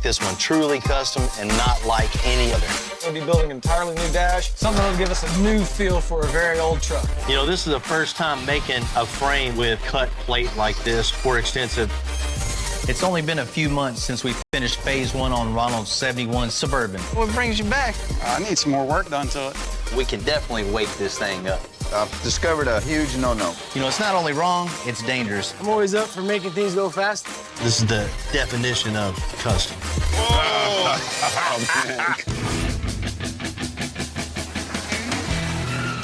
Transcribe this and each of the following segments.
make this one truly custom and not like any other. We'll be building an entirely new dash, something that'll give us a new feel for a very old truck. You know, this is the first time making a frame with cut plate like this for extensive. It's only been a few months since we finished phase 1 on Ronald's 71 Suburban. What brings you back? I need some more work done to it. We can definitely wake this thing up. I've discovered a huge no-no. You know, it's not only wrong, it's dangerous. I'm always up for making things go fast. This is the definition of custom. Oh, man.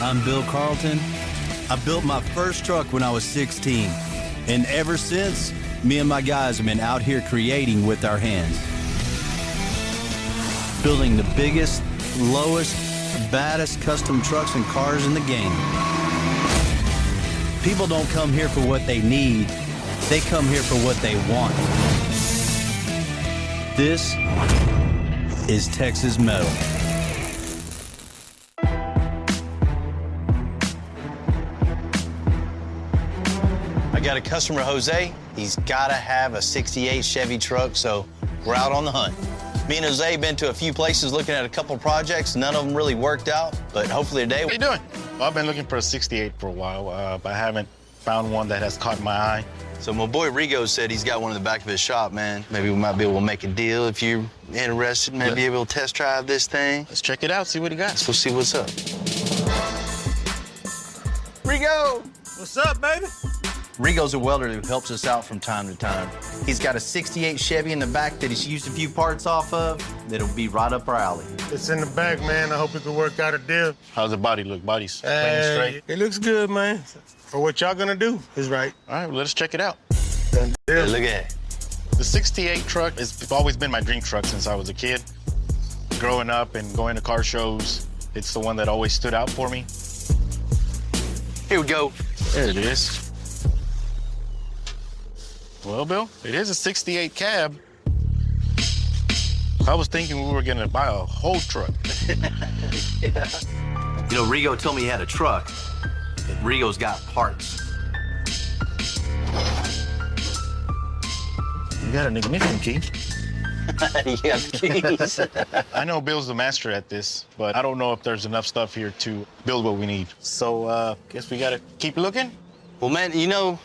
I'm Bill Carlton. I built my first truck when I was 16. And ever since, me and my guys have been out here creating with our hands. Building the biggest, lowest, baddest custom trucks and cars in the game. People don't come here for what they need. They come here for what they want. This is Texas Metal. I got a customer, Jose. He's got to have a 68 Chevy truck, so we're out on the hunt. Me and Jose been to a few places looking at a couple projects. None of them really worked out, but hopefully today... What are you doing? Well, I've been looking for a 68 for a while, but I haven't found one that has caught my eye. So my boy Rigo said he's got one in the back of his shop, man. Maybe we might be able to make a deal if you're interested. Maybe be able to test drive this thing. Let's check it out, see what he got. Let's go see what's up. Rigo! What's up, baby? Rigo's a welder who helps us out from time to time. He's got a 68 Chevy in the back that he's used a few parts off of that'll be right up our alley. It's in the back, man. I hope we can work out a deal. How's the body look? Body's clean and straight? It looks good, man. For what y'all gonna do is right. All right, well, let's check it out. Yeah, look at it. The 68 truck has always been my dream truck since I was a kid. Growing up and going to car shows, it's the one that always stood out for me. Here we go. There it is. Well, Bill, it is a 68 cab. I was thinking we were gonna buy a whole truck. Yeah. You know, Rigo told me he had a truck. Rigo's got parts. You got an ignition key. You got the keys. I know Bill's the master at this, but I don't know if there's enough stuff here to build what we need. So, guess we gotta keep looking. Well, man, you know,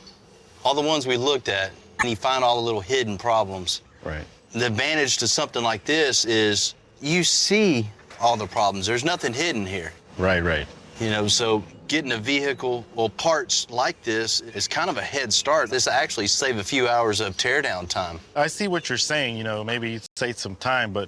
all the ones we looked at, and you find all the little hidden problems. Right. The advantage to something like this is you see all the problems. There's nothing hidden here. Right. You know, so getting a vehicle, well, parts like this is kind of a head start. This actually save a few hours of teardown time. I see what you're saying, you know, maybe save some time, but,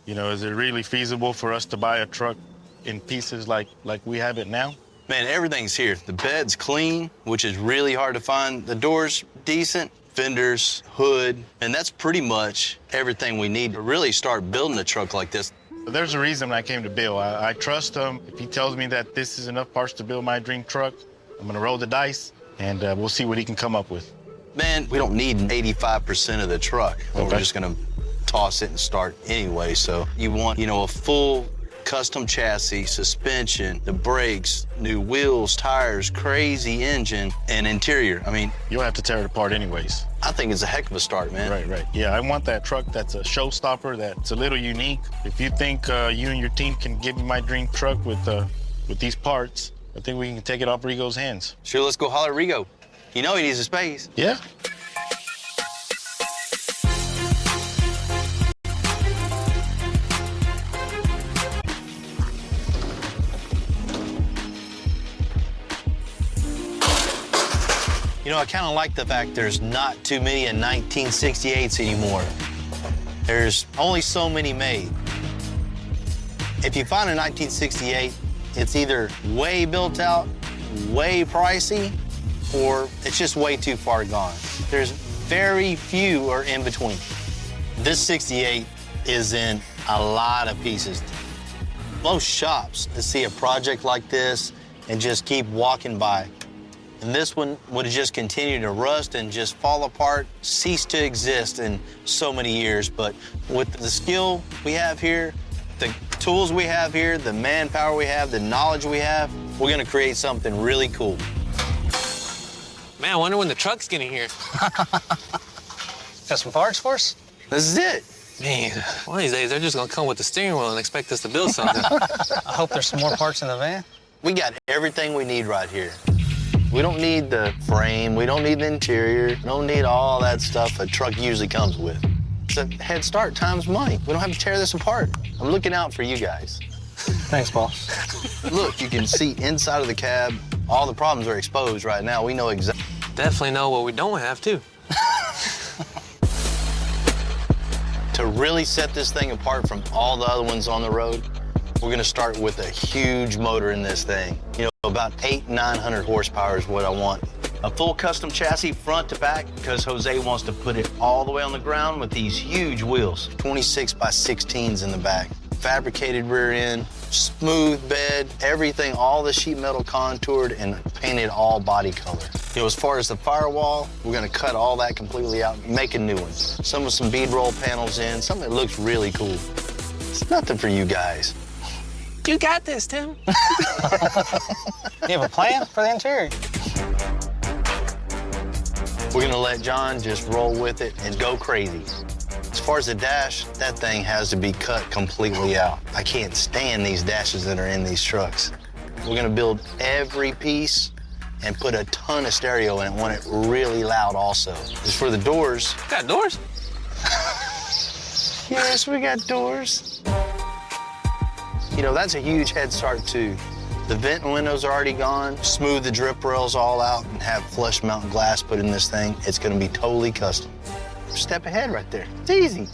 you know, is it really feasible for us to buy a truck in pieces like we have it now? Man, everything's here. The bed's clean, which is really hard to find. The door's decent. Fenders, hood, and that's pretty much everything we need to really start building a truck like this. There's a reason I came to Bill. I trust him. If he tells me that this is enough parts to build my dream truck, I'm gonna roll the dice, and we'll see what he can come up with. Man, we don't need 85% of the truck. Okay. We're just gonna toss it and start anyway. So you want, you know, a full custom chassis, suspension, the brakes, new wheels, tires, crazy engine, and interior. I mean, You'll have to tear it apart anyways. I think it's a heck of a start, man. Right. Yeah, I want that truck that's a showstopper, that's a little unique. If you think you and your team can give me my dream truck with these parts, I think we can take it off Rigo's hands. Sure, let's go holler at Rigo. You know he needs a space. Yeah. You know, I kind of like the fact there's not too many in 1968s anymore. There's only so many made. If you find a 1968, it's either way built out, way pricey, or it's just way too far gone. There's very few or in between. This 68 is in a lot of pieces. Most shops that see a project like this and just keep walking by. And this one would have just continued to rust and just fall apart, cease to exist in so many years. But with the skill we have here, the tools we have here, the manpower we have, the knowledge we have, we're gonna create something really cool. Man, I wonder when the truck's getting here. Got some parts for us? This is it. Man, one of these days they're just gonna come with the steering wheel and expect us to build something. I hope there's some more parts in the van. We got everything we need right here. We don't need the frame, we don't need the interior, we don't need all that stuff a truck usually comes with. It's a head start times money. We don't have to tear this apart. I'm looking out for you guys. Thanks, boss. Look, you can see inside of the cab. All the problems are exposed right now. We know exactly. Definitely know what we don't have, too. To really set this thing apart from all the other ones on the road, we're gonna start with a huge motor in this thing. You know, about 900 horsepower is what I want. A full custom chassis front to back because Jose wants to put it all the way on the ground with these huge wheels, 26 by 16s in the back. Fabricated rear end, smooth bed, everything, all the sheet metal contoured and painted all body color. You know, as far as the firewall, we're gonna cut all that completely out, make a new one. Some with some bead roll panels in, something that looks really cool. It's nothing for you guys. You got this, Tim. You have a plan for the interior? We're gonna let John just roll with it and go crazy. As far as the dash, that thing has to be cut completely out. I can't stand these dashes that are in these trucks. We're gonna build every piece and put a ton of stereo in it, want it really loud also. As for the doors, Got doors? yes, we got doors. You know, that's a huge head start too. The vent and windows are already gone. Smooth the drip rails all out and have flush mount glass put in this thing. It's gonna be totally custom. Step ahead right there. It's easy.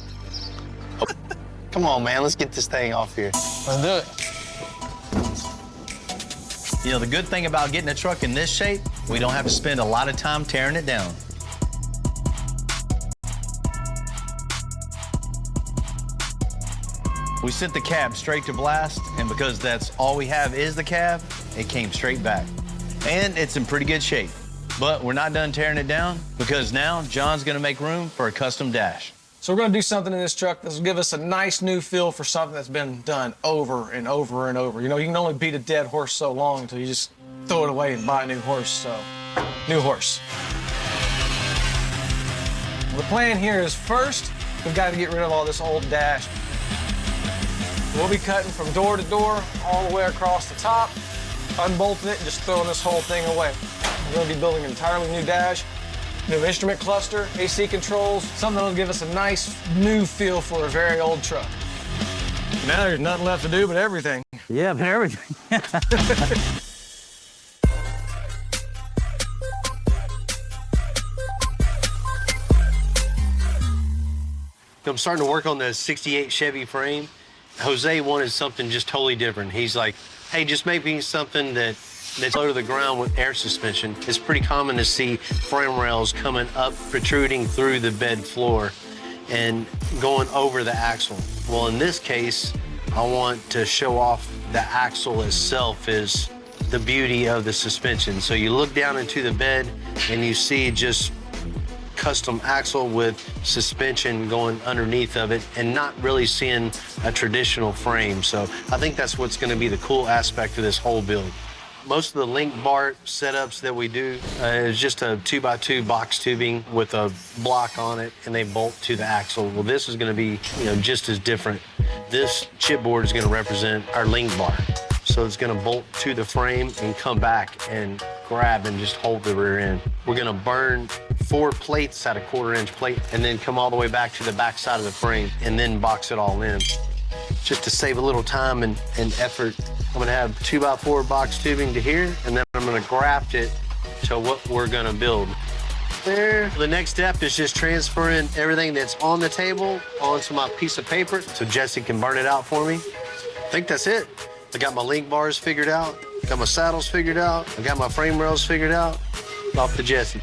Oh, come on, man, let's get this thing off here. Let's do it. You know, the good thing about getting a truck in this shape, we don't have to spend a lot of time tearing it down. We sent the cab straight to blast, and because that's all we have is the cab, it came straight back. And it's in pretty good shape. But we're not done tearing it down because now John's gonna make room for a custom dash. So we're gonna do something in this truck that'll give us a nice new feel for something that's been done over and over and over. You know, you can only beat a dead horse so long until you just throw it away and buy a new horse, so new horse. The plan here is first, we've got to get rid of all this old dash. We'll be cutting from door to door, all the way across the top, unbolting it, and just throwing this whole thing away. We're gonna be building an entirely new dash, new instrument cluster, AC controls, something that'll give us a nice new feel for a very old truck. Now there's nothing left to do but everything. Yeah, but everything. I'm starting to work on the 68 Chevy frame. Jose wanted something just totally different. He's like, hey, just make me something that's low to the ground with air suspension. It's pretty common to see frame rails coming up, protruding through the bed floor and going over the axle. Well, in this case, I want to show off the axle itself is the beauty of the suspension. So you look down into the bed and you see just custom axle with suspension going underneath of it and not really seeing a traditional frame. So I think that's what's going to be the cool aspect of this whole build. Most of the link bar setups that we do is just a 2x2 box tubing with a block on it and they bolt to the axle. Well, this is going to be, you know, just as different. This chipboard is going to represent our link bar. So it's going to bolt to the frame and come back and grab and just hold the rear end. We're going to burn 4 plates at a 1/4-inch plate and then come all the way back to the back side of the frame and then box it all in. Just to save a little time and effort, I'm going to have 2x4 box tubing to here, and then I'm going to graft it to what we're going to build. There. The next step is just transferring everything that's on the table onto my piece of paper so Jesse can burn it out for me. I think that's it. I got my link bars figured out, got my saddles figured out, I got my frame rails figured out. Off to Jesse.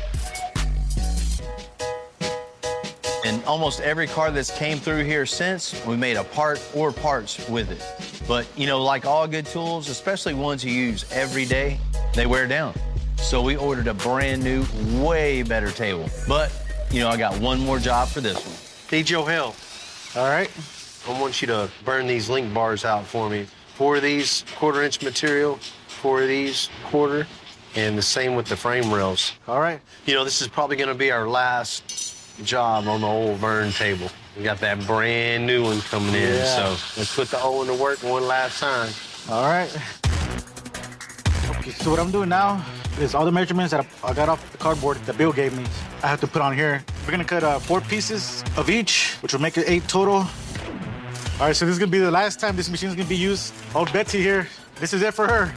And almost every car that's came through here since, we made a part or parts with it. But, you know, like all good tools, especially ones you use every day, they wear down. So we ordered a brand new, way better table. But, you know, I got one more job for this one. Need your help, all right? I want you to burn these link bars out for me. 4 of these 1/4-inch material, 4 of these 1/4, and the same with the frame rails, all right? You know, this is probably gonna be our last job on the old burn table. We got that brand new one coming in, Yeah. so let's put the old one to work one last time. All right. Okay, so what I'm doing now is all the measurements that I got off the cardboard that Bill gave me, I have to put on here. We're gonna cut 4 pieces of each, which will make it 8 total. All right, so this is gonna be the last time this machine is gonna be used. Old Betsy here, this is it for her.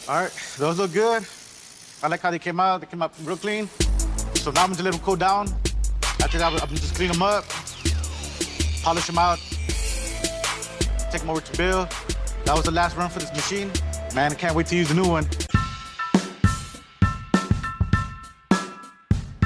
All right, those look good. I like how they came out. They came out real clean. So now I'm gonna let them cool down. After that, I'm just clean them up, polish them out, take them over to Bill. That was the last run for this machine. Man, I can't wait to use the new one.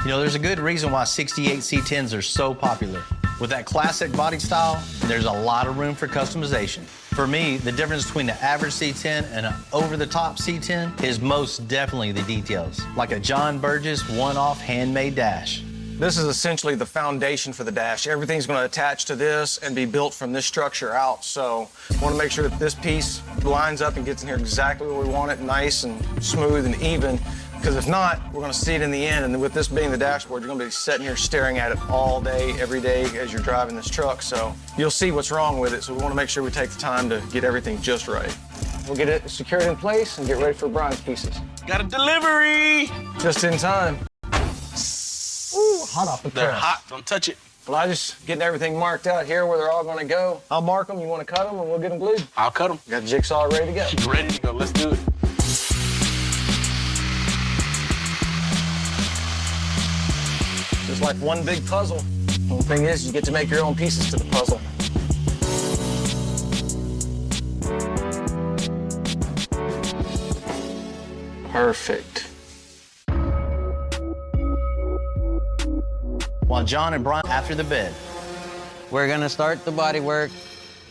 You know, there's a good reason why 68 C10s are so popular. With that classic body style, there's a lot of room for customization. For me, the difference between the average C10 and an over-the-top C10 is most definitely the details, like a John Burgess one-off handmade dash. This is essentially the foundation for the dash. Everything's going to attach to this and be built from this structure out. So I want to make sure that this piece lines up and gets in here exactly where we want it, nice and smooth and even. Because if not, we're going to see it in the end. And with this being the dashboard, you're going to be sitting here staring at it all day, every day as you're driving this truck. So you'll see what's wrong with it. So we want to make sure we take the time to get everything just right. We'll get it secured in place and get ready for Brian's pieces. Got a delivery! Just in time. Ooh, hot off the They're press. hot, don't touch it. Well, I just getting everything marked out here where they're all going to go. I'll mark them. You want to cut them, and we'll get them glued. I'll cut them. Got the jigsaw ready to go. Ready to go, let's do it. Just like one big puzzle. The thing is, you get to make your own pieces to the puzzle. Perfect. While John and Brian after the bed. We're gonna start the body work,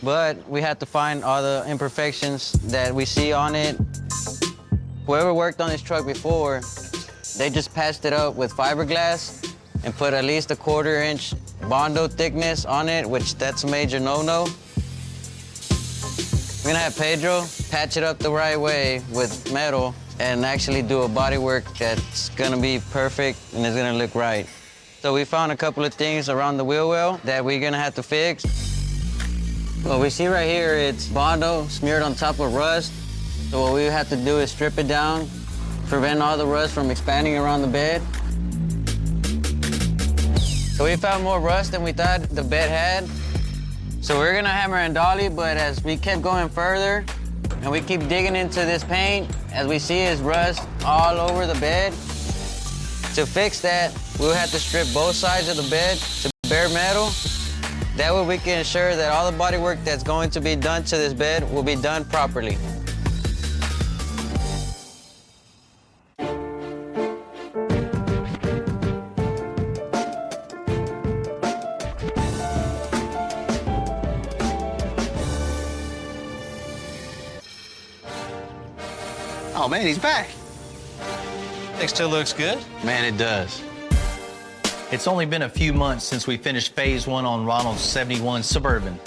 but we have to find all the imperfections that we see on it. Whoever worked on this truck before, they just patched it up with fiberglass and put at least a 1/4 inch Bondo thickness on it, which that's a major no-no. We're gonna have Pedro patch it up the right way with metal and actually do a body work that's gonna be perfect and it's gonna look right. So we found a couple of things around the wheel well that we're gonna have to fix. What we see right here, it's Bondo smeared on top of rust. So what we have to do is strip it down, prevent all the rust from expanding around the bed. So we found more rust than we thought the bed had. So we're gonna hammer and dolly, but as we kept going further and we keep digging into this paint, as we see is rust all over the bed. To fix that, we'll have to strip both sides of the bed to bare metal. That way we can ensure that all the body work that's going to be done to this bed will be done properly. Oh man, he's back. It still looks good. Man, it does. It's only been a few months since we finished phase 1 on Ronald's 71 Suburban.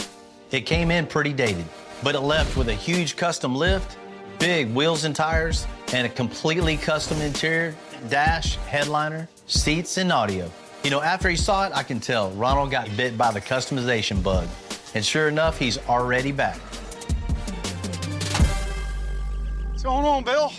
It came in pretty dated, but it left with a huge custom lift, big wheels and tires, and a completely custom interior, dash, headliner, seats, and audio. You know, after he saw it, I can tell Ronald got bit by the customization bug. And sure enough, he's already back. What's going on, Bill?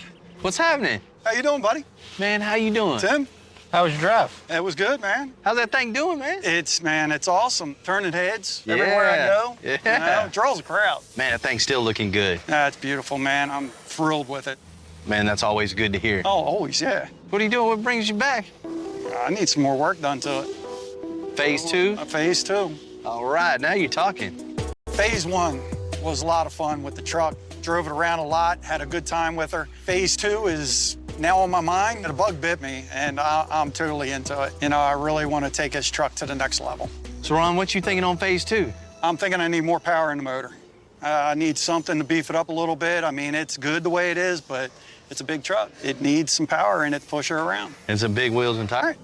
What's happening? How you doing, buddy? Man, how you doing? Tim? How was your drive? It was good, man. How's that thing doing, man? It's awesome. Turning heads everywhere I go. Yeah. You know, draws a crowd. Man, that thing's still looking good. That's beautiful, man. I'm thrilled with it. Man, that's always good to hear. Oh, always, yeah. What are you doing? What brings you back? I need some more work done to it. Phase 2? Phase 2. All right, now you're talking. Phase 1 was a lot of fun with the truck. Drove it around a lot, had a good time with her. Phase 2 is now on my mind. The bug bit me, and I'm totally into it. You know, I really want to take this truck to the next level. So, Ron, what you thinking on phase 2? I'm thinking I need more power in the motor. I need something to beef it up a little bit. I mean, it's good the way it is, but it's a big truck. It needs some power in it to push her around. And some big wheels and tires.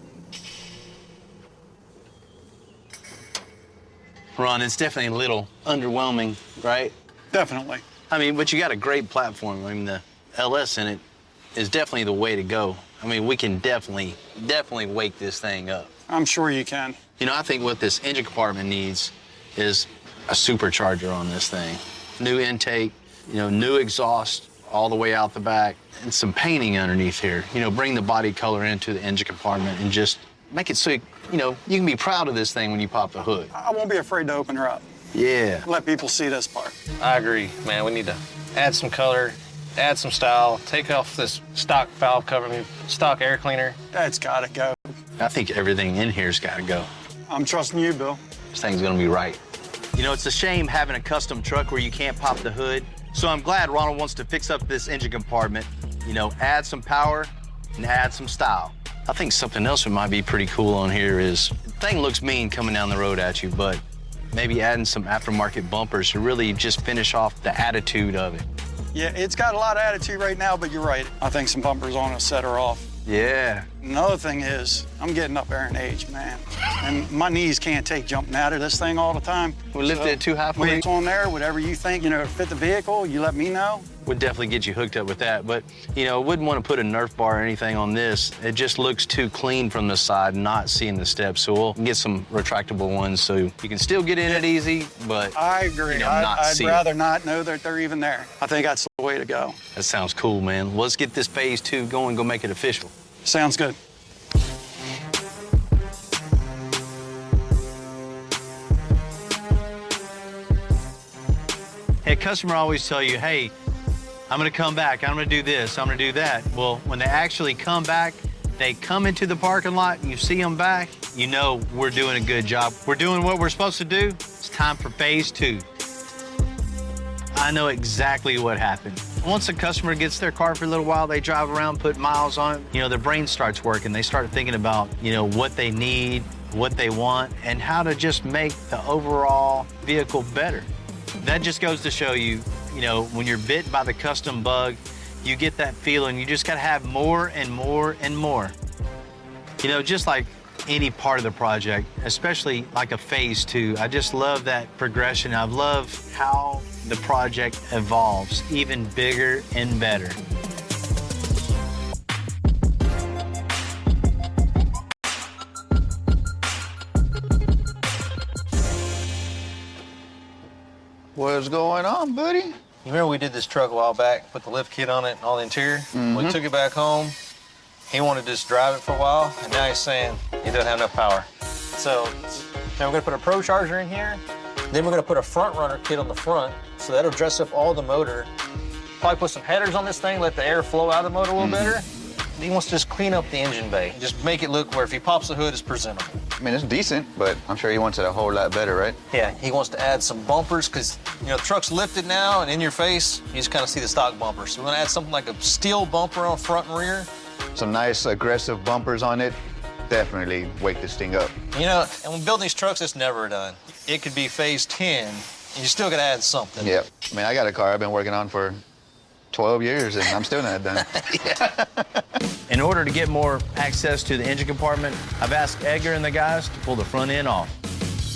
Ron, it's definitely a little underwhelming, right? Definitely. I mean, but you got a great platform. I mean, the LS in it is definitely the way to go. I mean, we can definitely wake this thing up. I'm sure you can. You know, I think what this engine compartment needs is a supercharger on this thing. New intake, you know, new exhaust all the way out the back, and some painting underneath here. You know, bring the body color into the engine compartment and just make it so, you know, you can be proud of this thing when you pop the hood. I won't be afraid to open her up. Yeah. Let people see this part. I agree, man. We need to add some color, add some style, take off this stock valve cover, stock air cleaner. That's gotta go. I think everything in here's got to go. I'm trusting you, Bill. This thing's gonna be right. You know, it's a shame having a custom truck where you can't pop the hood. So I'm glad Ronald wants to fix up this engine compartment, you know, add some power and add some style. I think something else that might be pretty cool on here is, the thing looks mean coming down the road at you, but maybe adding some aftermarket bumpers to really just finish off the attitude of it. Yeah, it's got a lot of attitude right now, but you're right. I think some bumpers on it set her off. Yeah. Another thing is, I'm getting up there in age, man. And my knees can't take jumping out of this thing all the time. We lifted it too high for when you? it's on there, whatever you think, you know, to fit the vehicle, you let me know. Would definitely get you hooked up with that, but, you know, wouldn't want to put a Nerf bar or anything on this. It just looks too clean from the side, not seeing the steps. So we'll get some retractable ones so you can still get in it easy, but I agree. You know, not I'd see rather not know that they're even there. I think that's the way to go. That sounds cool, man. Let's get this phase 2 going, go make it official. Sounds good. Hey, a customer always tell you, hey, I'm gonna come back, I'm gonna do this, I'm gonna do that. Well, when they actually come back, they come into the parking lot and you see them back, you know we're doing a good job. We're doing what we're supposed to do. It's time for phase 2. I know exactly what happened. Once a customer gets their car for a little while, they drive around, put miles on it, you know, their brain starts working. They start thinking about, you know, what they need, what they want, and how to just make the overall vehicle better. That just goes to show you, you know, when you're bit by the custom bug, you get that feeling. You just got to have more and more and more. You know, just like any part of the project, especially like a phase 2, I just love that progression. I love how the project evolves, even bigger and better. What's going on, buddy? You remember we did this truck a while back, put the lift kit on it and all the interior? We took it back home. He wanted to just drive it for a while, and now he's saying he doesn't have enough power. So now we're gonna put a Pro Charger in here. Then we're gonna put a front runner kit on the front, so that'll dress up all the motor. Probably put some headers on this thing, let the air flow out of the motor a little better. He wants to just clean up the engine bay. Just make it look where if he pops the hood, it's presentable. I mean, it's decent, but I'm sure he wants it a whole lot better, right? Yeah, he wants to add some bumpers because, you know, the truck's lifted now and in your face, you just kind of see the stock bumper. So we're gonna add something like a steel bumper on front and rear. Some nice aggressive bumpers on it. Definitely wake this thing up. You know, and when building these trucks, it's never done. It could be phase 10, and you still gotta add something. Yep. I mean, I got a car I've been working on for 12 years, and I'm still not done. In order to get more access to the engine compartment, I've asked Edgar and the guys to pull the front end off.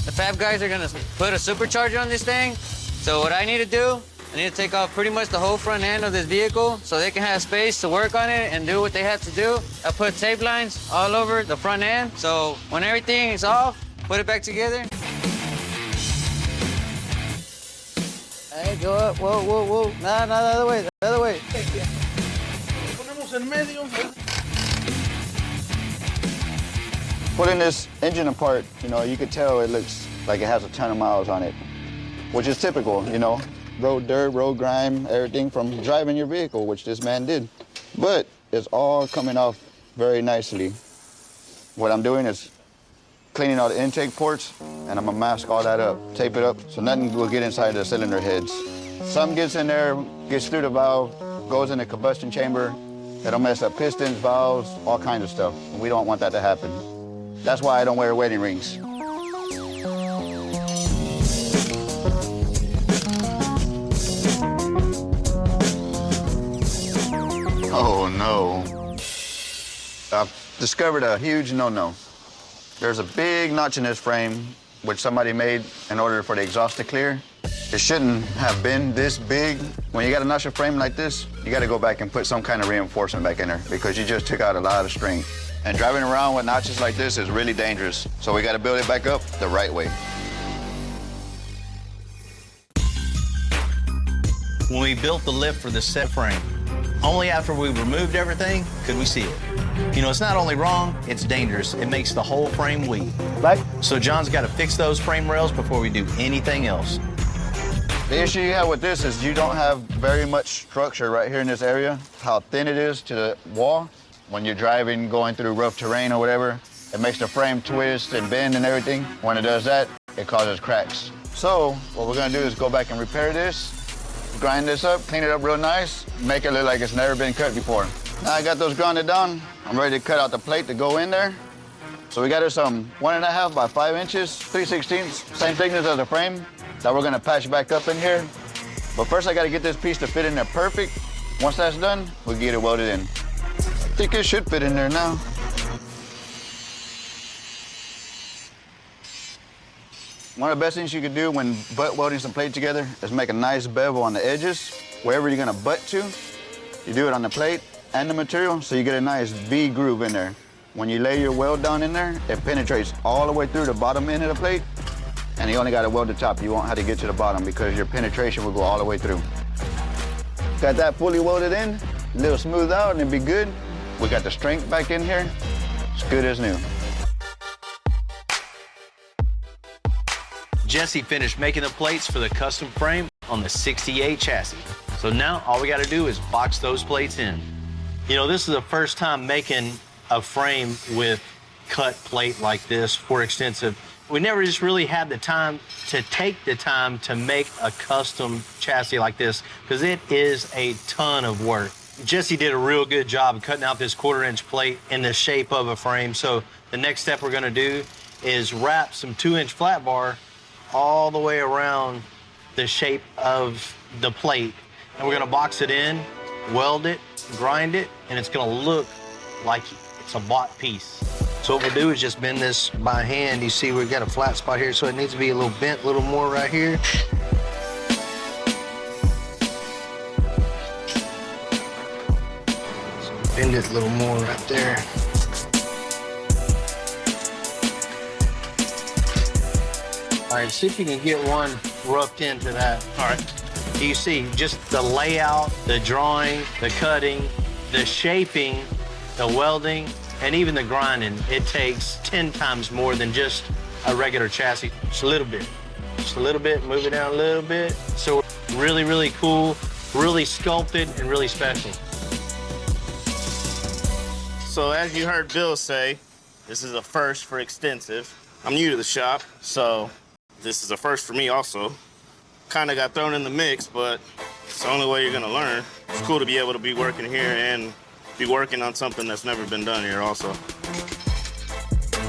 The fab guys are gonna put a supercharger on this thing. So what I need to do, I need to take off pretty much the whole front end of this vehicle so they can have space to work on it and do what they have to do. I put tape lines all over the front end. So when everything is off, put it back together. Hey, go up, whoa, whoa, whoa. No, the other way, the other way. Pulling this engine apart, you know, you could tell it looks like it has a ton of miles on it, which is typical, you know. Road dirt, road grime, everything from driving your vehicle, which this man did. But it's all coming off very nicely. What I'm doing is cleaning all the intake ports, and I'm gonna mask all that up, tape it up, so nothing will get inside the cylinder heads. Some gets in there, gets through the valve, goes in the combustion chamber. It'll mess up pistons, valves, all kinds of stuff. And we don't want that to happen. That's why I don't wear wedding rings. Oh no. I've discovered a huge no-no. There's a big notch in this frame which somebody made in order for the exhaust to clear. It shouldn't have been this big. When you got a notch frame like this, you got to go back and put some kind of reinforcement back in there because you just took out a lot of strength. And driving around with notches like this is really dangerous. So we got to build it back up the right way. When we built the lift for the set frame, only after we removed everything could we see it. You know, it's not only wrong, it's dangerous. It makes the whole frame weak. Right. So John's got to fix those frame rails before we do anything else. The issue you have with this is you don't have very much structure right here in this area. How thin it is to the wall. When you're driving, going through rough terrain or whatever, it makes the frame twist and bend and everything. When it does that, it causes cracks. So what we're gonna do is go back and repair this, grind this up, clean it up real nice, make it look like it's never been cut before. Now I got those grounded down. I'm ready to cut out the plate to go in there. So we got us 1.5 by 5 inches, 3/16, same thickness as the frame that we're gonna patch back up in here. But first I gotta get this piece to fit in there perfect. Once that's done, we'll get it welded in. I think it should fit in there now. One of the best things you can do when butt welding some plate together is make a nice bevel on the edges. Wherever you're gonna butt to, you do it on the plate and the material so you get a nice V groove in there. When you lay your weld down in there, it penetrates all the way through the bottom end of the plate, and you only gotta weld the top. You won't have to get to the bottom because your penetration will go all the way through. Got that fully welded in, a little smooth out, and it'll be good. We got the strength back in here. It's good as new. Jesse finished making the plates for the custom frame on the 68 chassis. So now all we got to do is box those plates in. You know, this is the first time making a frame with cut plate like this for extensive. We never just really had the time to take the time to make a custom chassis like this because it is a ton of work. Jesse did a real good job of cutting out this 1/4-inch plate in the shape of a frame. So the next step we're gonna do is wrap some 2-inch flat bar all the way around the shape of the plate. And we're gonna box it in, weld it, grind it, and it's gonna look like it's a bought piece. So what we'll do is just bend this by hand. You see we've got a flat spot here, so it needs to be a little bent, a little more right here. Bend it a little more right there. All right, see if you can get one roughed into that. All right. You see just the layout, the drawing, the cutting, the shaping, the welding, and even the grinding. It takes 10 times more than just a regular chassis. Just a little bit. Just a little bit, move it down a little bit. So really, really cool, really sculpted, and really special. So as you heard Bill say, this is a first for extensive. I'm new to the shop, so this is a first for me also. Kind of got thrown in the mix, but it's the only way you're gonna learn. It's cool to be able to be working here and be working on something that's never been done here also.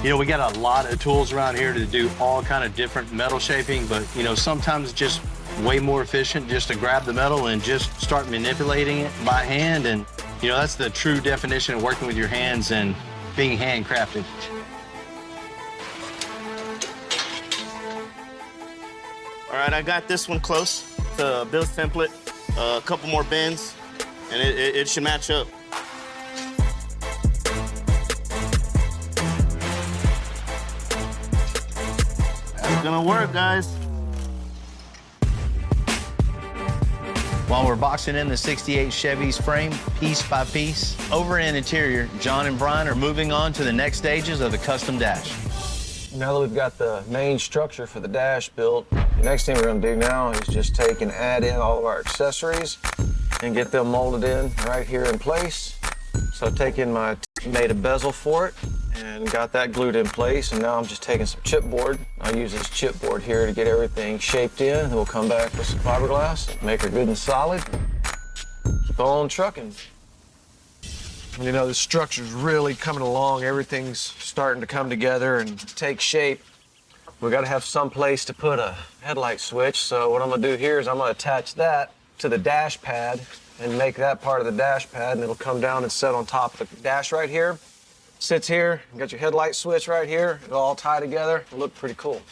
You know, we got a lot of tools around here to do all kind of different metal shaping, but you know, sometimes it's just way more efficient just to grab the metal and just start manipulating it by hand. And you know, that's the true definition of working with your hands and being handcrafted. All right, I got this one close to Bill's template. A couple more bends, and it should match up. That's gonna work, guys. While we're boxing in the 68 Chevy's frame piece by piece, over in interior, John and Brian are moving on to the next stages of the custom dash. Now that we've got the main structure for the dash built, the next thing we're gonna do now is just take and add in all of our accessories and get them molded in right here in place. So made a bezel for it and got that glued in place, and now I'm just taking some chipboard. I use this chipboard here to get everything shaped in, and we'll come back with some fiberglass, make her good and solid, keep on trucking. You know, the structure's really coming along. Everything's starting to come together and take shape. We gotta have some place to put a headlight switch, so what I'm gonna do here is I'm gonna attach that to the dash pad and make that part of the dash pad, and it'll come down and sit on top of the dash right here. Sits here, you got your headlight switch right here, it'll all tie together, it'll look pretty cool.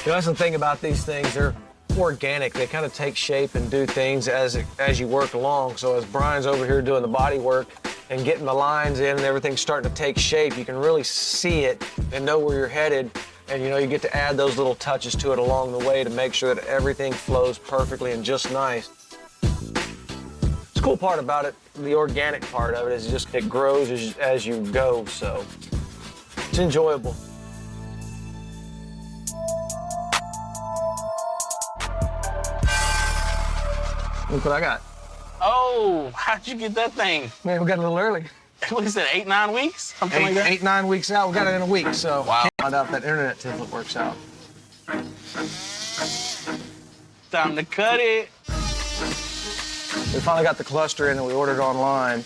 know, that's the thing about these things. They're organic. They kind of take shape and do things as you work along. So as Brian's over here doing the body work and getting the lines in and everything's starting to take shape, you can really see it and know where you're headed. And you know, you get to add those little touches to it along the way to make sure that everything flows perfectly and just nice. The cool part about it, the organic part of it, is just it grows as you go, so it's enjoyable. Look what I got. Oh, how'd you get that thing? Man, we got a little early. What is it, 8, 9 weeks? Something like that? 8, 9 weeks out. We got it in a week, so wow. Can't find out if that internet template works out. Time to cut it. We finally got the cluster in that we ordered online.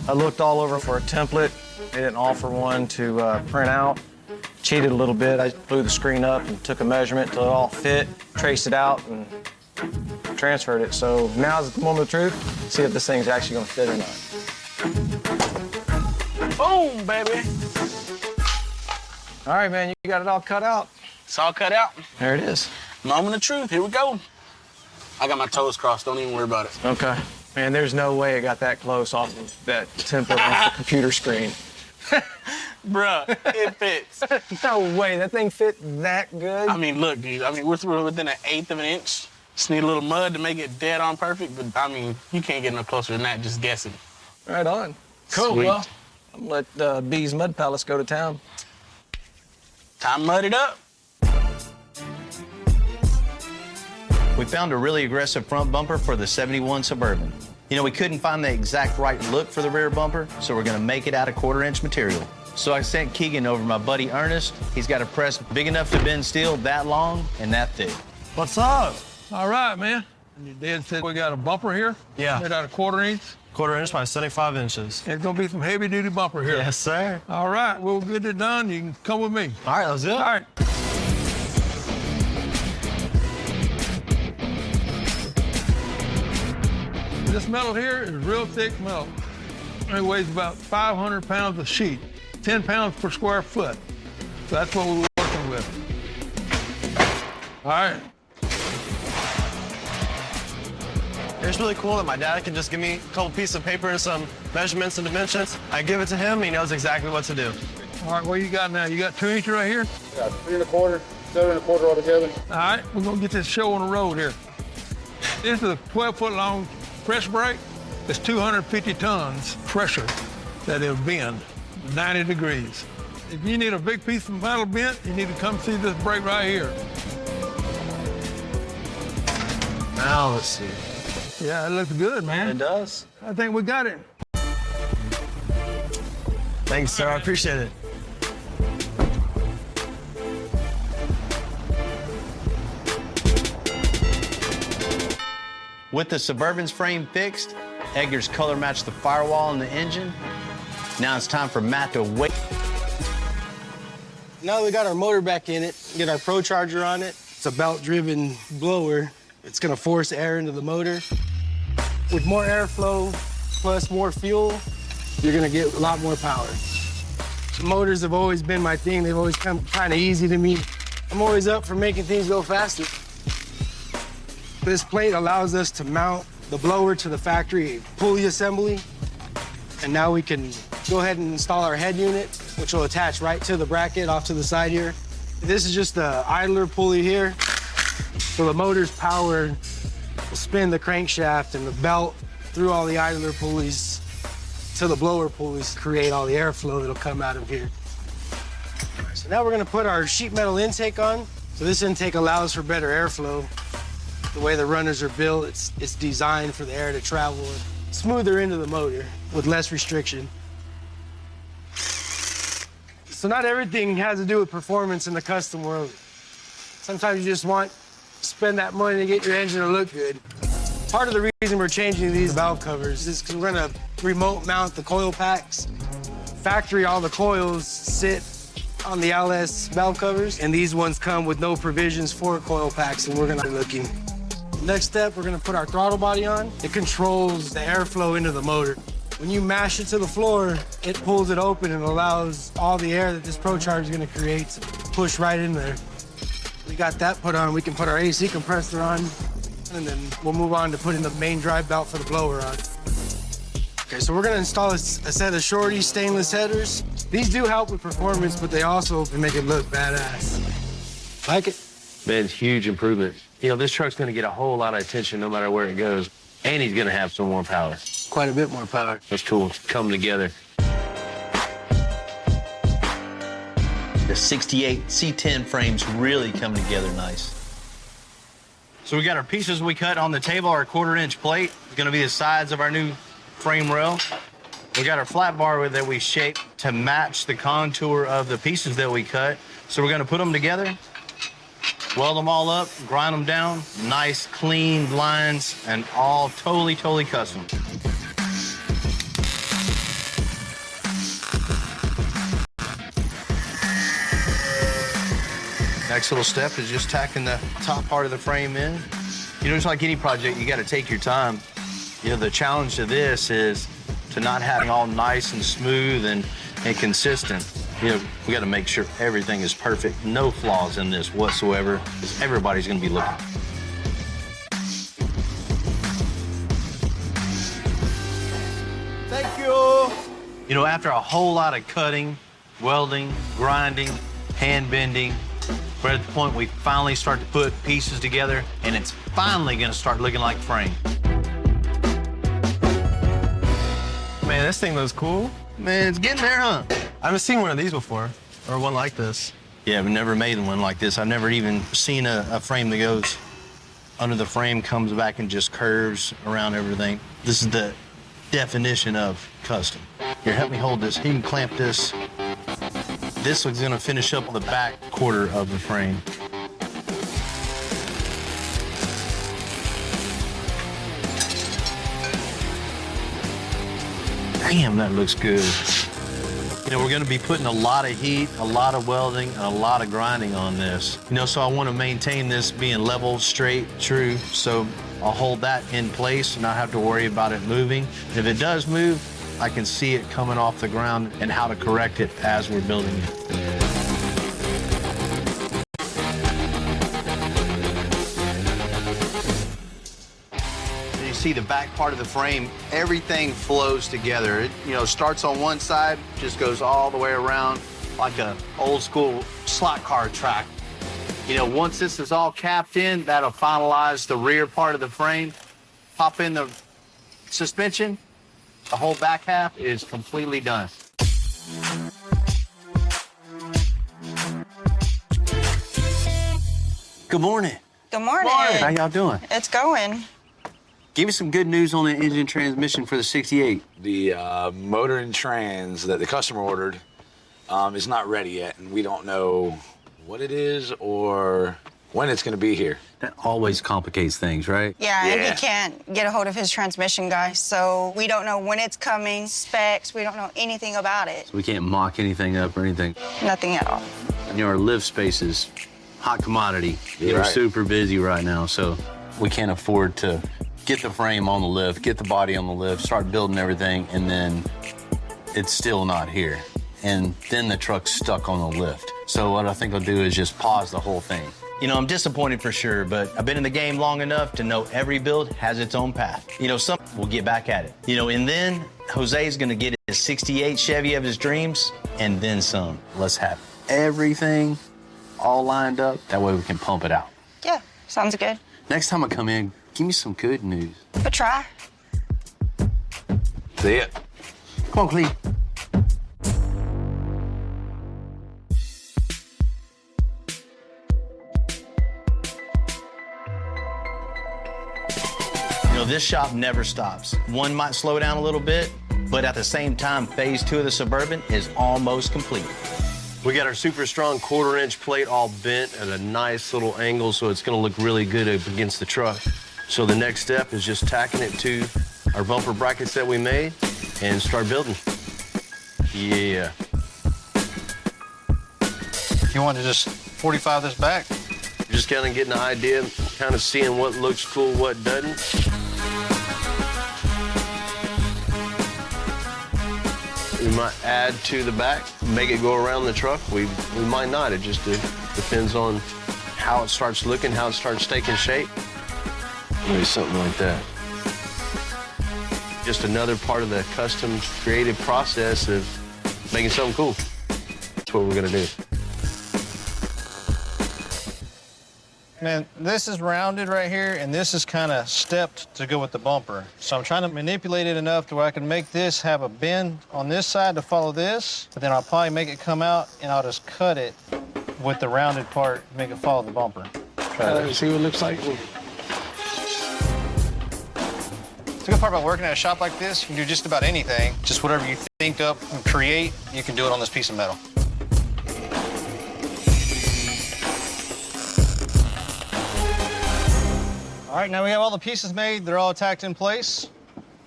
I looked all over for a template. They didn't offer one to print out. Cheated a little bit. I blew the screen up and took a measurement until it all fit, traced it out, and transferred it. So now's the moment of truth. See if this thing's actually gonna fit or not. Boom, baby. All right, man, you got it all cut out. It's all cut out. There it is. Moment of truth, here we go. I got my toes crossed, don't even worry about it. Okay. Man, there's no way it got that close off of that template off the computer screen. Bruh, it fits. No way, that thing fit that good? I mean, look, dude, we're through within 1/8 of an inch. Just need a little mud to make it dead on perfect, but I mean, you can't get no closer than that, just guessing. Right on. Cool, Sweet. well, I'm gonna let B's Mud Palace go to town. Time to mud it up. We found a really aggressive front bumper for the 71 Suburban. You know, we couldn't find the exact right look for the rear bumper, so we're gonna make it out of 1/4-inch material. So I sent Keegan over my buddy Ernest. He's got a press big enough to bend steel that long and that thick. What's up? All right, man. And your dad said we got a bumper here? Yeah. Made out of 1/4 inch? 1/4 inch by 75 inches. It's gonna be some heavy duty bumper here. Yes, sir. All right, we'll get it done. You can come with me. All right, let's do it. All right. This metal here is real thick metal. It weighs about 500 pounds a sheet, 10 pounds per square foot. So that's what we're working with. All right. It's really cool that my dad can just give me a couple pieces of paper and some measurements and dimensions. I give it to him, he knows exactly what to do. All right, what you got now? You got 2 inch right here? Got 3 1/4, 7 1/4 altogether. All right, we're gonna get this show on the road here. This is a 12-foot long press brake. It's 250 tons pressure that it'll bend 90 degrees. If you need a big piece of metal bent, you need to come see this brake right here. Now, let's see. Yeah, it looks good, man. It does. I think we got it. Thanks, sir. I appreciate it. With the Suburban's frame fixed, Edgar's color matched the firewall and the engine. Now it's time for Matt to wait. Now that we got our motor back in it, get our Pro Charger on it, it's a belt-driven blower. It's gonna force air into the motor. With more airflow plus more fuel, you're gonna get a lot more power. So motors have always been my thing. They've always come kind of easy to me. I'm always up for making things go faster. This plate allows us to mount the blower to the factory pulley assembly. And now we can go ahead and install our head unit, which will attach right to the bracket off to the side here. This is just the idler pulley here. So the motor's power will spin the crankshaft and the belt through all the idler pulleys to the blower pulleys, create all the airflow that'll come out of here. So now we're gonna put our sheet metal intake on. So this intake allows for better airflow. The way the runners are built, it's designed for the air to travel smoother into the motor with less restriction. So not everything has to do with performance in the custom world. Sometimes you just want to spend that money to get your engine to look good. Part of the reason we're changing these valve covers is because we're gonna remote mount the coil packs. Factory, all the coils sit on the LS valve covers, and these ones come with no provisions for coil packs, and we're gonna be looking. Next step, we're gonna put our throttle body on. It controls the airflow into the motor. When you mash it to the floor, it pulls it open and allows all the air that this Pro Charger is gonna create to push right in there. we got that put on, we can put our AC compressor on, and then we'll move on to putting the main drive belt for the blower on. Okay, so we're gonna install a set of Shorty stainless headers. These do help with performance, but they also make it look badass. Like it? Man, huge improvement. You know, this truck's gonna get a whole lot of attention no matter where it goes. And he's gonna have some more power. Quite a bit more power. That's cool. It's coming together. The 68 C10 frame's really coming together nice. So we got our pieces we cut on the table, our 1/4-inch plate. It's gonna be the sides of our new frame rail. We got our flat bar that we shaped to match the contour of the pieces that we cut. So we're gonna put them together, weld them all up, grind them down, nice clean lines, and all totally custom. Next little step is just tacking the top part of the frame in. You know, just like any project, you gotta take your time. You know, the challenge to this is to not having all nice and smooth and consistent. You know, we gotta make sure everything is perfect, no flaws in this whatsoever, because everybody's gonna be looking. Thank you. You know, after a whole lot of cutting, welding, grinding, hand bending, we're at the point we finally start to put pieces together, and it's finally gonna start looking like frame. Man, this thing looks cool. Man, it's getting there, huh? I haven't seen one of these before, or one like this. Yeah, I've never made one like this. I've never even seen a frame that goes under the frame, comes back and just curves around everything. This is the definition of custom. Here, help me hold this. You can clamp this. This is gonna finish up on the back 1/4 of the frame. Damn, that looks good. You know, we're gonna be putting a lot of heat, a lot of welding, and a lot of grinding on this. You know, so I wanna maintain this being level, straight, true, so I'll hold that in place and not have to worry about it moving. If it does move, I can see it coming off the ground and how to correct it as we're building it. You see the back part of the frame, everything flows together. It, you know, starts on one side, just goes all the way around like a old school slot car track. You know, once this is all capped in, that'll finalize the rear part of the frame. Pop in the suspension, the whole back half is completely done. Good morning. Good morning. How y'all doing? It's going. Give me some good news on the engine transmission for the 68. The motor and trans that the customer ordered is not ready yet, and we don't know what it is or when it's going to be here. That always complicates things, right? Yeah, and he can't get a hold of his transmission guy, so we don't know when it's coming, specs, we don't know anything about it. So we can't mock anything up or anything. Nothing at all. You know, our lift space is hot commodity. Yeah, We're right. super busy right now, so we can't afford to get the frame on the lift, get the body on the lift, start building everything, and then it's still not here. And then the truck's stuck on the lift. So what I think I'll do is just pause the whole thing. You know, I'm disappointed for sure, but I've been in the game long enough to know every build has its own path. You know, some will get back at it. You know, and then Jose's gonna get his 68 Chevy of his dreams, and then some. Let's have everything all lined up. That way we can pump it out. Yeah, sounds good. Next time I come in, give me some good news. But try. See it. Come on, Cleve. You know, this shop never stops. One might slow down a little bit, but at the same time, phase 2 of the Suburban is almost complete. We got our super strong 1/4-inch plate all bent at a nice little angle, so it's gonna look really good up against the truck. So the next step is just tacking it to our bumper brackets that we made and start building. Yeah. You want to just 45 this back? Just kind of getting an idea, kind of seeing what looks cool, what doesn't. We might add to the back, make it go around the truck. We might not. It just depends on how it starts looking, how it starts taking shape. Maybe something like that. Just another part of the custom creative process of making something cool. That's what we're gonna do. Man, this is rounded right here, and this is kind of stepped to go with the bumper. So I'm trying to manipulate it enough to where I can make this have a bend on this side to follow this, but then I'll probably make it come out, and I'll just cut it with the rounded part to make it follow the bumper. See what it looks like. The good part about working at a shop like this, you can do just about anything. Just whatever you think up and create, you can do it on this piece of metal. All right, now we have all the pieces made. They're all tacked in place.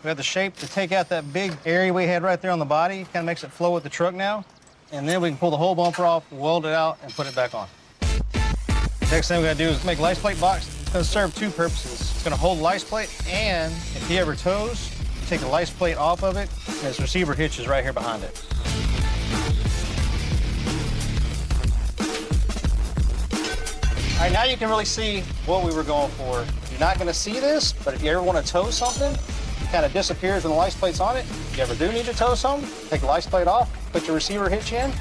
We have the shape to take out that big area we had right there on the body. Kind of makes it flow with the truck now. And then we can pull the whole bumper off, weld it out, and put it back on. Next thing we gotta do is make a license plate box. It's gonna serve two purposes. It's gonna hold the license plate, and if he ever tows, take the license plate off of it, and his receiver hitch is right here behind it. All right, now you can really see what we were going for. You're not gonna see this, but if you ever wanna tow something, it kind of disappears when the license plate's on it. If you ever do need to tow something, take the license plate off, put your receiver hitch in,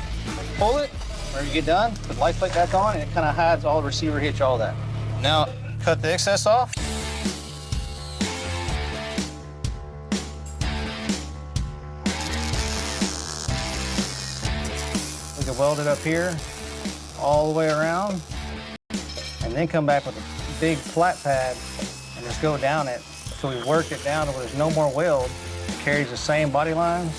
pull it. Whenever you get done, put the license plate back on, and it kind of hides all the receiver hitch, all that. Now, cut the excess off. We can weld it up here, all the way around, and then come back with a big flat pad and just go down it until we work it down to where there's no more weld. It carries the same body lines,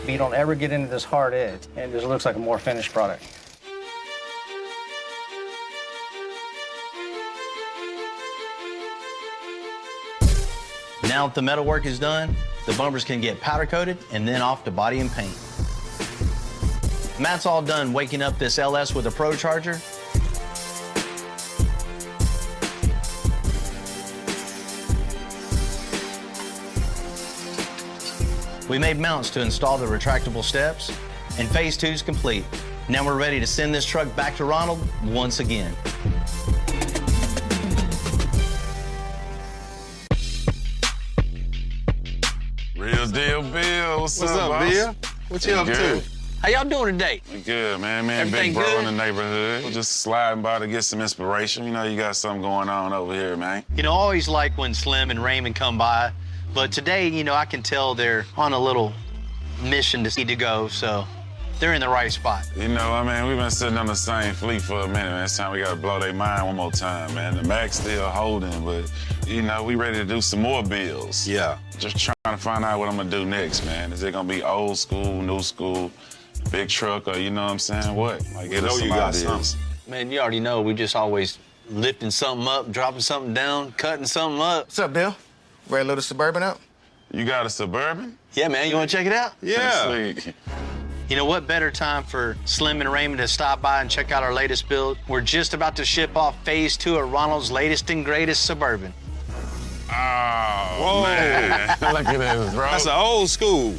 but you don't ever get into this hard edge, and it just looks like a more finished product. Now that the metal work is done, the bumpers can get powder coated and then off to body and paint. Matt's all done waking up this LS with a Pro Charger. We made mounts to install the retractable steps, and phase 2 is complete. Now we're ready to send this truck back to Ronald once again. Real deal, Bill. What's up, boss? Bill? What you up to? How y'all doing today? We good, man. Me and Everything Big Bro good? in the neighborhood. We're just sliding by to get some inspiration. You know, you got something going on over here, man. You know, I always like when Slim and Raymond come by, but today, you know, I can tell they're on a little mission to see to go, so they're in the right spot. You know, I mean, we've been sitting on the same fleet for a minute, man. It's time we got to blow their mind one more time, man. The Mac's still holding, but, you know, we ready to do some more bills. Yeah. Just trying to find out what I'm going to do next, man. Is it going to be old school, new school, big truck, or you know what I'm saying? What? Like, get us some ideas. Man, you already know, we just always lifting something up, dropping something down, cutting something up. What's up, Bill? Ready to load the Suburban up? You got a Suburban? Yeah, man, you want to check it out? Yeah. Sweet. You know what better time for Slim and Raymond to stop by and check out our latest build? We're just about to ship off phase 2 of Ronald's latest and greatest Suburban. Oh, man. Look at this, bro. That's an old school.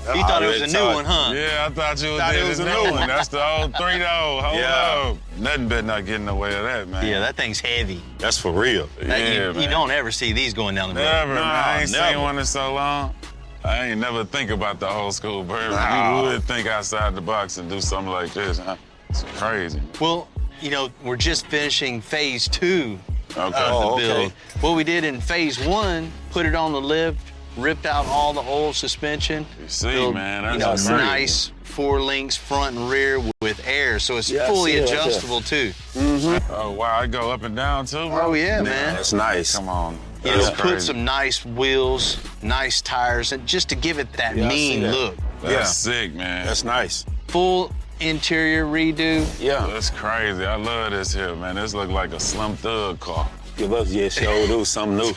You thought it was a new one, huh? Yeah, I thought it was a new one. That's the old 3-door. Hold up. Nothing better not get in the way of that, man. Yeah, that thing's heavy. That's for real. You don't ever see these going down the road. Never, man. I ain't seen one in so long. I ain't never think about the old school bourbon. You would think outside the box and do something like this, huh? It's crazy. Well, you know, we're just finishing phase 2 of the Oh, okay. build. What we did in phase 1, put it on the lift, ripped out all the old suspension. You see, built, man, you that's know, amazing. nice 4 links front and rear with air, so it's Yeah, I fully see it right adjustable too. Oh, wow, I go up and down too, bro? Oh yeah, man. That's nice. Come on. You know, That's put crazy. some nice wheels, nice tires, and just to give it that Yeah, I see mean that. look. That's sick, man. That's nice. Full interior redo. Yeah. That's crazy. I love this here, man. This look like a Slim Thug car. Give us, show, do something new.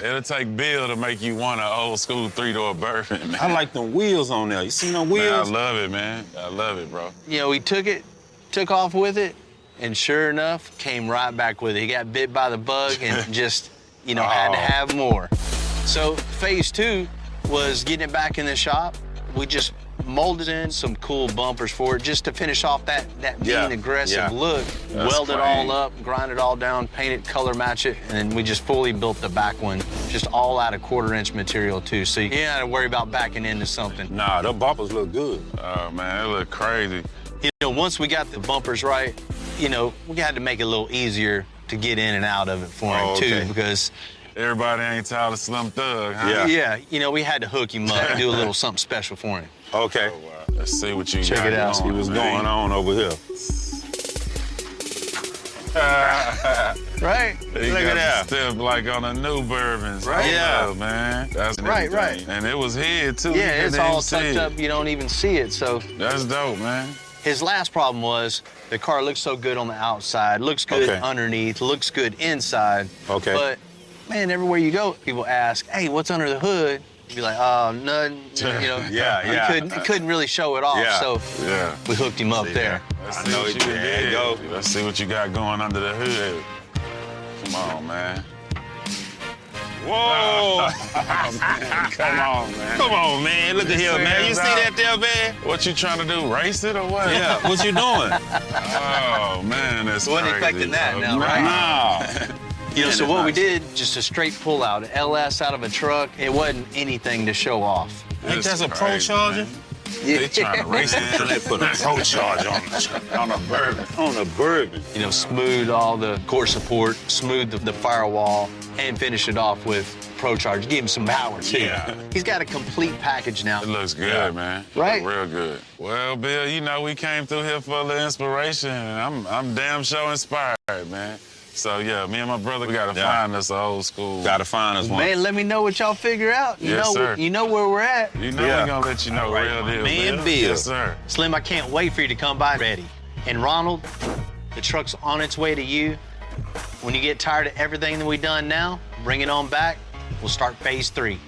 It'll take Bill to make you want an old school 3-door bourbon, man. I like them wheels on there. You see them Man, wheels? I love it, man. I love it, bro. You know, he took off with it, and sure enough, came right back with it. He got bit by the bug and just, you know, had to have more. So phase 2 was getting it back in the shop. We just molded in some cool bumpers for it just to finish off that mean, aggressive look. That's Weld it clean. all up, grind it all down, paint it, color match it, and then we just fully built the back one, just all out of 1/4-inch material too. So you ain't gotta worry about backing into something. Nah, the bumpers look good. Oh man, it look crazy. You know, once we got the bumpers right, you know, we had to make it a little easier to get in and out of it for him too, because everybody ain't tired of Slim Thug, huh? Yeah, you know, we had to hook him up and do a little something special for him. Okay. Oh, wow. Let's see what you Check got it out. See what's going on over here. Right? He Look got at that. the step like on a new bourbon. Right. Yeah. Man. That's Right, right. And it was here too. Yeah, You it's couldn't all even see tucked it. up, you don't even see it, so. That's dope, man. His last problem was the car looks so good on the outside, looks good underneath, looks good inside. Okay. But, man, everywhere you go, people ask, hey, what's under the hood? You'd be like, oh, nothing, you know. Yeah. He couldn't really show it off, so we hooked him up there. Let's see what you There you go. Let's see what you got going under the hood. Come on, man. Whoa! Come on, man. Come on, man. Look at here, man. You see that there, man? What you trying to do? Race it or what? Yeah, what you doing? Oh, man, that's Wasn't crazy. expecting that bro. now, right? Nah. You know, so what we did, just a straight pull out, LS out of a truck. It wasn't anything to show off. Ain't that a pro charger? They trying to race it. They put a pro charge on a bourbon. On a bourbon. You know, smooth all the core support, smooth the firewall, and finish it off with Pro Charge. Give him some power, too. Yeah. He's got a complete package now. It looks good, man. Right? Real good. Well, Bill, you know, we came through here for a little inspiration, and I'm damn sure inspired, man. So, yeah, me and my brother, we got to find us an old school. Got to find us one. Man, let me know what y'all figure out. You Yes, know, sir. You know where we're at. You know we're going to let you know real deal, man, Bill. Yes, sir. Slim, I can't wait for you to come by ready. And Ronald, the truck's on its way to you. When you get tired of everything that we've done now, bring it on back. We'll start phase 3.